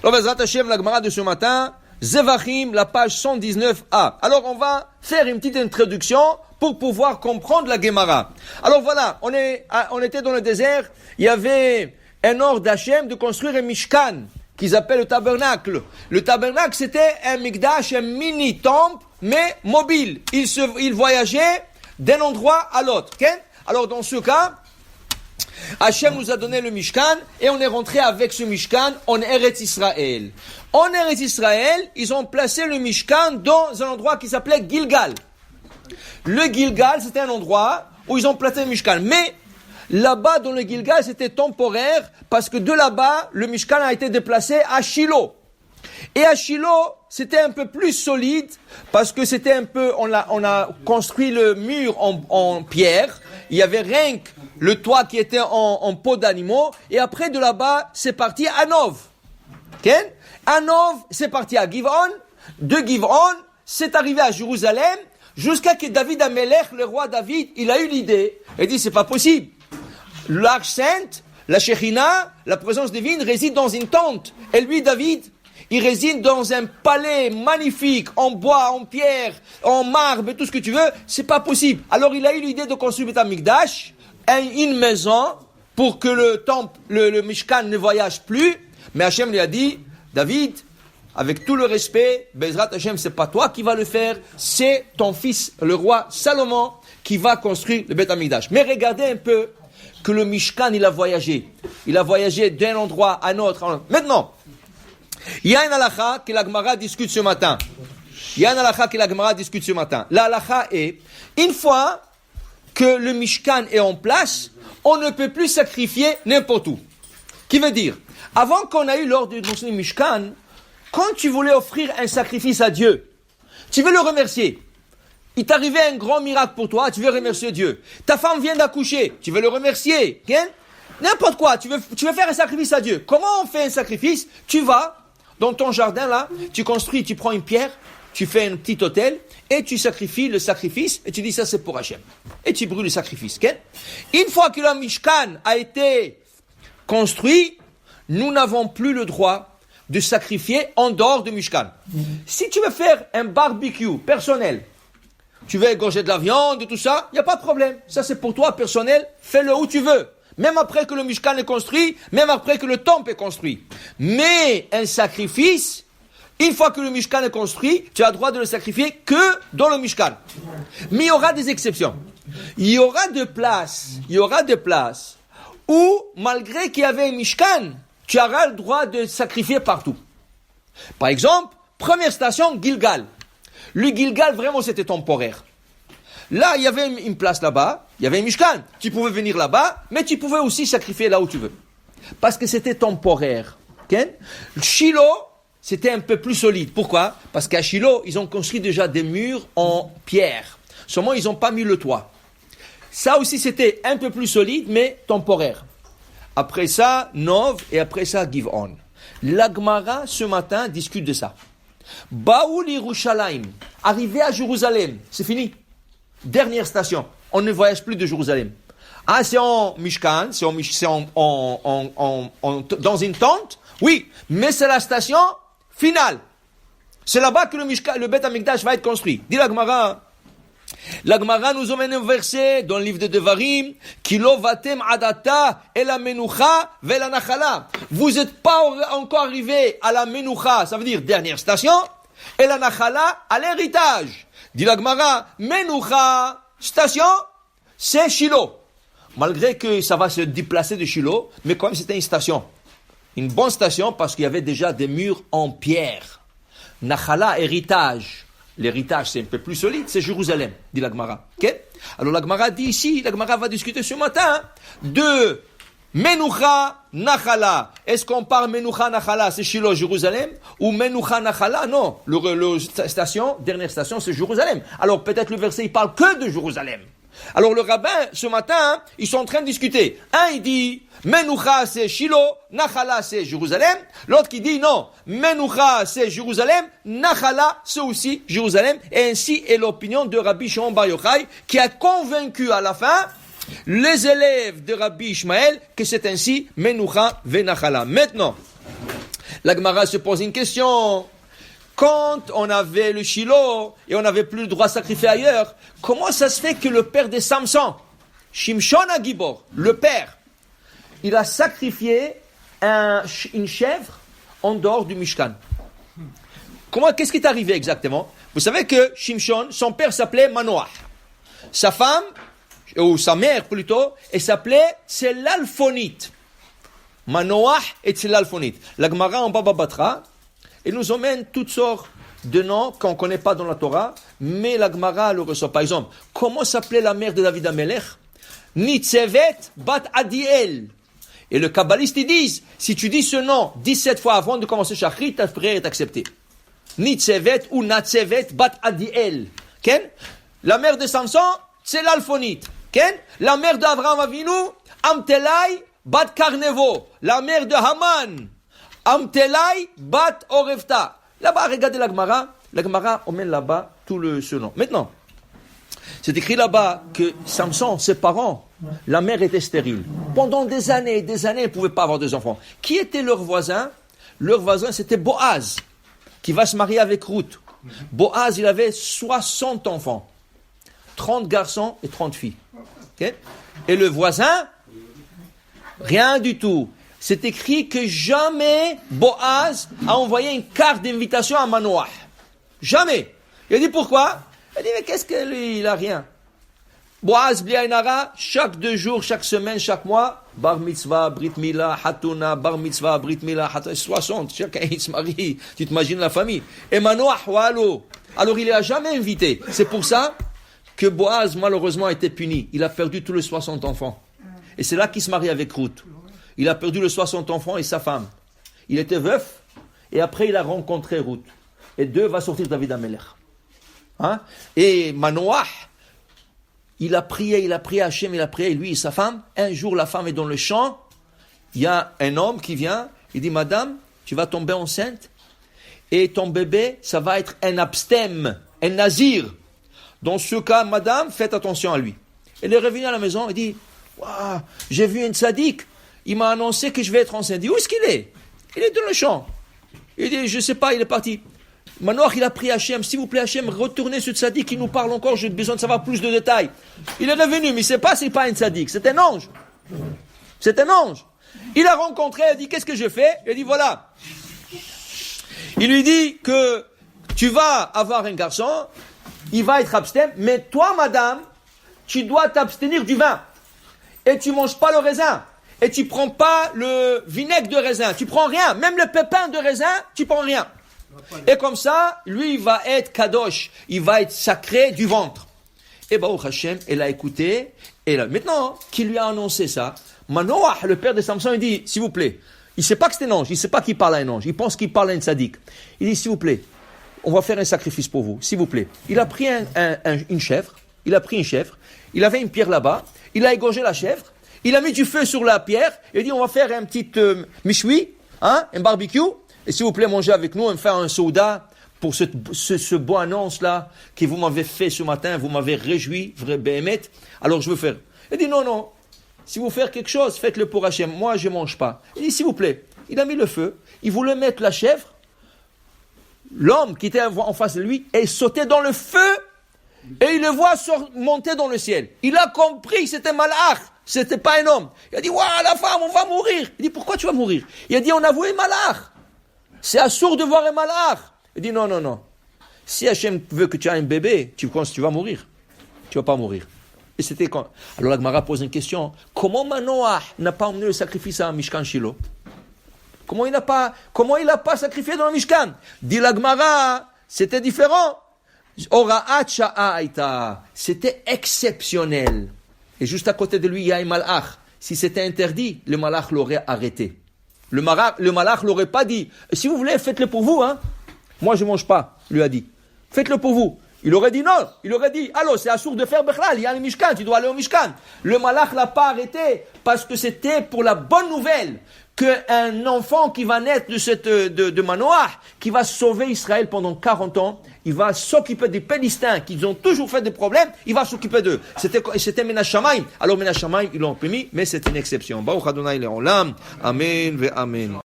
Alors, Bezrat Hashem, la Gemara de ce matin, Zevachim, la page 119a. Alors, on va faire une petite introduction pour pouvoir comprendre la Gemara. Alors voilà, on était dans le désert, il y avait un ordre d'Hachem de construire un Mishkan, qu'ils appellent le tabernacle. Le tabernacle, c'était un mikdash, un mini-temple, mais mobile. Il voyageait d'un endroit à l'autre. Okay? Alors dans ce cas, Hachem nous a donné le Mishkan et on est rentré avec ce Mishkan en Eretz Israël. En Eretz Israël, ils ont placé le Mishkan dans un endroit qui s'appelait Gilgal. Le Gilgal, c'était un endroit où ils ont placé le Mishkan. Mais là-bas, dans le Gilgal, c'était temporaire parce que de là-bas, le Mishkan a été déplacé à Shiloh. Et à Shiloh, c'était un peu plus solide parce que c'était un peu, on a construit le mur en pierre. Il y avait rien que le toit qui était en peau d'animaux. Et après, de là-bas, c'est parti à Nov. Okay? À Nov, c'est parti à Giv'on. De Giv'on, c'est arrivé à Jérusalem. Jusqu'à que David Amelech, le roi David, il a eu l'idée. Il dit, c'est pas possible. L'arche sainte, la Shekhinah, la présence divine réside dans une tente. Et lui, David, il réside dans un palais magnifique, en bois, en pierre, en marbre, tout ce que tu veux. C'est pas possible. Alors il a eu l'idée de construire Beth Amikdash, une maison, pour que le temple, le Mishkan ne voyage plus. Mais Hachem lui a dit, David, avec tout le respect, Bezrat Hashem, c'est pas toi qui vas le faire, c'est ton fils, le roi Salomon, qui va construire le Beth Amikdash. Mais regardez un peu que le Mishkan, il a voyagé. Il a voyagé d'un endroit à un autre. Maintenant, il y a une halakha que la Gemara discute ce matin. La halakha est, une fois que le Mishkan est en place, on ne peut plus sacrifier n'importe où. Qui veut dire, avant qu'on a eu l'ordre de construire le Mishkan, quand tu voulais offrir un sacrifice à Dieu, tu veux le remercier. Il t'arrivait un grand miracle pour toi, tu veux remercier Dieu. Ta femme vient d'accoucher, tu veux le remercier. Okay? N'importe quoi, tu veux faire un sacrifice à Dieu. Comment on fait un sacrifice? Tu vas dans ton jardin là, tu construis, tu prends une pierre, tu fais un petit autel et tu sacrifies le sacrifice et tu dis ça c'est pour Hachem. Et tu brûles le sacrifice. Okay? Une fois que le Mishkan a été construit, nous n'avons plus le droit de sacrifier en dehors du Mishkan. Si tu veux faire un barbecue personnel, tu veux égorger de la viande et tout ça, il n'y a pas de problème. Ça c'est pour toi personnel, fais-le où tu veux. Même après que le Mishkan est construit, même après que le temple est construit. Mais un sacrifice, une fois que le Mishkan est construit, tu as le droit de le sacrifier que dans le Mishkan. Mais il y aura des exceptions. Il y aura des places où, malgré qu'il y avait un Mishkan, tu auras le droit de sacrifier partout. Par exemple, première station, Gilgal. Le Gilgal, vraiment, c'était temporaire. Là, il y avait une place là-bas, il y avait un Mishkan. Tu pouvais venir là-bas, mais tu pouvais aussi sacrifier là où tu veux. Parce que c'était temporaire. Okay? Shiloh, c'était un peu plus solide. Pourquoi? Parce qu'à Shiloh, ils ont construit déjà des murs en pierre. Seulement, ils n'ont pas mis le toit. Ça aussi, c'était un peu plus solide, mais temporaire. Après ça, Nov, et après ça, Giv'on. La Gemara, ce matin, discute de ça. Baoul Yerushalayim, arrivé à Jérusalem, c'est fini. Dernière station, on ne voyage plus de Jérusalem. Ah, c'est en Mishkan, dans une tente, oui, mais c'est la station finale. C'est là-bas que le Beth Amikdash va être construit. Dit la Gemara. La Gemara nous emmène un verset dans le livre de Devarim, Kilo vatem adata et la menucha ve la nachala. Vous n'êtes pas encore arrivé à la menucha, ça veut dire dernière station, et la nachala à l'héritage. Dit la Gemara, menucha, station, c'est Shiloh. Malgré que ça va se déplacer de Shiloh, mais quand même c'était une station. Une bonne station parce qu'il y avait déjà des murs en pierre. Nachala, héritage. L'héritage, c'est un peu plus solide, c'est Jérusalem, dit la Gemara. Okay? Alors la Gemara dit ici, la Gemara va discuter ce matin de Menucha Nachala. Est-ce qu'on parle Menucha Nachala, c'est Shiloh, Jérusalem, ou Menucha Nachala? Non, dernière station, c'est Jérusalem. Alors peut-être le verset, il parle que de Jérusalem. Alors le rabbin, ce matin, ils sont en train de discuter. Un, il dit, Menucha c'est Shiloh, Nachala c'est Jérusalem. L'autre qui dit non, Menucha c'est Jérusalem, Nachala c'est aussi Jérusalem. Et ainsi est l'opinion de Rabbi Shimon Bar Yochai, qui a convaincu à la fin les élèves de Rabbi Ishmael que c'est ainsi Menucha ve Nachala. Maintenant, La Gemara se pose une question. Quand on avait le Shiloh et on n'avait plus le droit de sacrifier ailleurs, comment ça se fait que le père de Samson, Shimshon Agibor, le père, il a sacrifié une chèvre en dehors du Mishkan? Qu'est-ce qui est arrivé exactement? Vous savez que Shimshon, son père s'appelait Manoach. Sa femme, ou sa mère plutôt, elle s'appelait Tselalfonite. Manoach et Tselalfonite. La Gemara en Baba Batra, elle nous emmène toutes sortes de noms qu'on ne connaît pas dans la Torah, mais la Gemara le reçoit. Par exemple, comment s'appelait la mère de David Amelech? Nitzevet bat Adiel. Et le kabbaliste, ils disent, si tu dis ce nom 17 fois avant de commencer Shachrit, ta prière est acceptée. Nitzevet ou Natzevet bat Adiel. Ken? La mère de Samson, c'est l'alphonite. Ken? La mère d'Avraham Avinu, Amtelai bat Karnevo. La mère de Haman, Amtelai bat Orefta. Là-bas, regardez la Gemara emmène là-bas tout ce nom. Maintenant, c'est écrit là-bas que Samson, ses parents, la mère était stérile. Pendant des années, ils ne pouvaient pas avoir des enfants. Qui était leur voisin? Leur voisin, c'était Boaz, qui va se marier avec Ruth. Boaz, il avait 60 enfants. 30 garçons et 30 filles. Okay? Et le voisin, rien du tout. C'est écrit que jamais Boaz a envoyé une carte d'invitation à Manoach. Jamais. Il a dit pourquoi? Il a dit mais qu'est-ce que lui, il a rien. Boaz Bliainara, chaque 2 jours, chaque semaine, chaque mois, bar mitzvah, brit milah, hatuna, bar mitzvah, brit milah, hatuna, 60, chacun il se marie, tu t'imagines la famille. Et Manoach, wallo. Alors il l'a jamais invité. C'est pour ça que Boaz, malheureusement, a été puni. Il a perdu tous les 60 enfants. Et c'est là qu'il se marie avec Ruth. Il a perdu les 60 enfants et sa femme. Il était veuf, et après il a rencontré Ruth. Et d'eux va sortir David Amelech. Hein? Et Manoach, il a prié Hachem, il a prié lui et sa femme. Un jour, la femme est dans le champ. Il y a un homme qui vient. Il dit, madame, tu vas tomber enceinte. Et ton bébé, ça va être un abstème, un nazir. Dans ce cas, madame, faites attention à lui. Elle est revenue à la maison et dit, waouh, j'ai vu un tzaddik. Il m'a annoncé que je vais être enceinte. Il dit, où est-ce qu'il est? Il est dans le champ. Il dit, je ne sais pas, il est parti. Manoach, il a pris Hachem. S'il vous plaît, Hachem, retournez ce tzaddik qui nous parle encore. J'ai besoin de savoir plus de détails. Il est revenu, mais il ne sait pas, c'est pas un tzaddik. C'est un ange. C'est un ange. Il a rencontré, il a dit, qu'est-ce que je fais? Il a dit, voilà. Il lui dit que tu vas avoir un garçon, il va être abstème, mais toi, madame, tu dois t'abstenir du vin. Et tu ne manges pas le raisin. Et tu ne prends pas le vinaigre de raisin. Tu ne prends rien. Même le pépin de raisin, tu ne prends rien. Et comme ça, lui, il va être kadosh. Il va être sacré du ventre. Et Baruch Hashem, elle a écouté. Et là, maintenant, qui lui a annoncé ça? Manoach, le père de Samson, il dit, s'il vous plaît, il ne sait pas que c'est un ange. Il ne sait pas qu'il parle à un ange. Il pense qu'il parle à un tzaddik. Il dit, s'il vous plaît, on va faire un sacrifice pour vous. S'il vous plaît. Il a pris une chèvre. Il a pris une chèvre. Il avait une pierre là-bas. Il a égorgé la chèvre. Il a mis du feu sur la pierre. Il a dit, on va faire un petit michoui, hein, un barbecue. Et s'il vous plaît, mangez avec nous, on va faire un soda pour ce beau annonce-là que vous m'avez fait ce matin. Vous m'avez réjoui, vrai béhémet. Alors je veux faire. Il dit, non. Si vous faites quelque chose, faites-le pour Hachem. Moi, je ne mange pas. Il dit, s'il vous plaît. Il a mis le feu. Il voulait mettre la chèvre. L'homme qui était en face de lui est sauté dans le feu. Et il le voit monter dans le ciel. Il a compris, c'était Malach. C'était pas un homme. Il a dit, waouh, la femme, on va mourir. Il dit, pourquoi tu vas mourir? Il a dit, on a vu un Malach. C'est assourd de voir un Malach. Il dit, non. Si Hachem veut que tu aies un bébé, tu penses que tu vas mourir. Tu vas pas mourir. Et c'était quand. Alors la Gemara pose une question. Comment Manoach n'a pas emmené le sacrifice à Mishkan Shiloh? Comment il n'a pas sacrifié dans le Mishkan? Dit la Gemara, c'était différent. Ora'at sha'aita. C'était exceptionnel. Et juste à côté de lui, il y a un malach. Si c'était interdit, le malach l'aurait arrêté. Le malach l'aurait pas dit. Si vous voulez, faites-le pour vous, hein. Moi, je mange pas, lui a dit. Faites-le pour vous. Il aurait dit non. Il aurait dit, allô, c'est assourd de faire Bechlal, il y a le Mishkan, tu dois aller au Mishkan. Le malach l'a pas arrêté parce que c'était pour la bonne nouvelle qu'un enfant qui va naître de Manoach, qui va sauver Israël pendant 40 ans, il va s'occuper des Palestiniens qui ont toujours fait des problèmes, il va s'occuper d'eux. C'était Menach Shamayim. Alors Menach Shamayim, ils l'ont permis, mais c'est une exception. Baruch Adonai Le'olam. Amen ve Amen.